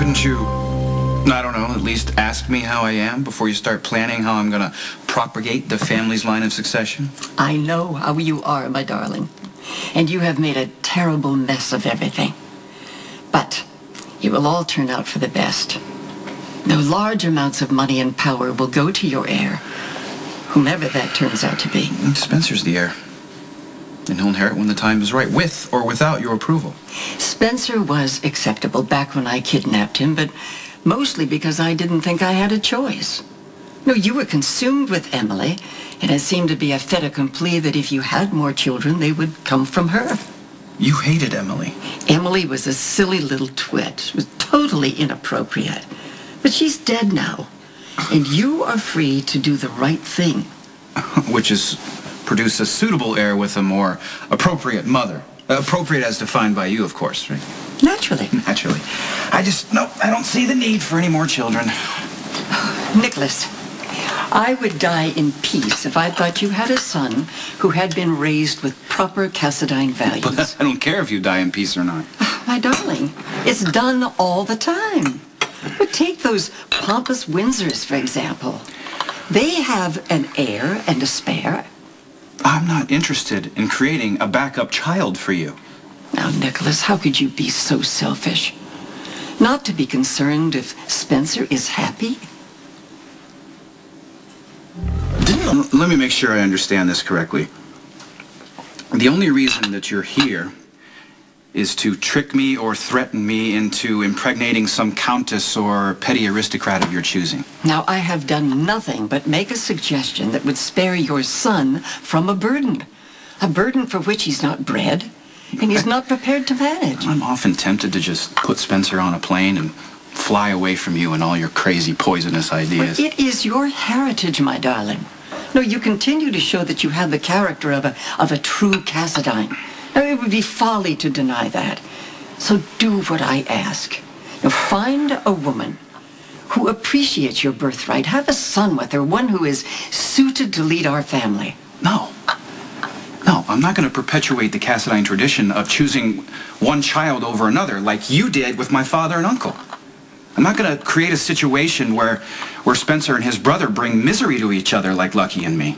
Couldn't you, I don't know, at least ask me how I am before you start planning how I'm going to propagate the family's line of succession? I know how you are, my darling. And you have made a terrible mess of everything. But it will all turn out for the best. Though large amounts of money and power will go to your heir, whomever that turns out to be. Spencer's the heir. And he'll inherit when the time is right, with or without your approval. Spencer was acceptable back when I kidnapped him, but mostly because I didn't think I had a choice. No, you were consumed with Emily, and it seemed to be a fait accompli that if you had more children, they would come from her. You hated Emily. Emily was a silly little twit. She was totally inappropriate. But she's dead now, and you are free to do the right thing. Which is produce a suitable heir with a more appropriate mother. Appropriate as defined by you, of course, right? Naturally. Naturally. I don't see the need for any more children. Nikolas, I would die in peace if I thought you had a son who had been raised with proper Cassadine values. But I don't care if you die in peace or not. My darling, it's done all the time. But take those pompous Windsors, for example. They have an heir and a spare. I'm not interested in creating a backup child for you. Now, Nikolas, how could you be so selfish? Not to be concerned if Spencer is happy? Let me make sure I understand this correctly. The only reason that you're here is to trick me or threaten me into impregnating some countess or petty aristocrat of your choosing. Now, I have done nothing but make a suggestion that would spare your son from a burden for which he's not bred and he's not prepared to manage. I'm often tempted to just put Spencer on a plane and fly away from you and all your crazy, poisonous ideas. But it is your heritage, my darling. No, you continue to show that you have the character of a true Cassadine. Now, it would be folly to deny that. So do what I ask. Now, find a woman who appreciates your birthright. Have a son with her, one who is suited to lead our family. No, I'm not going to perpetuate the Cassadine tradition of choosing one child over another like you did with my father and uncle. I'm not going to create a situation where Spencer and his brother bring misery to each other like Lucky and me.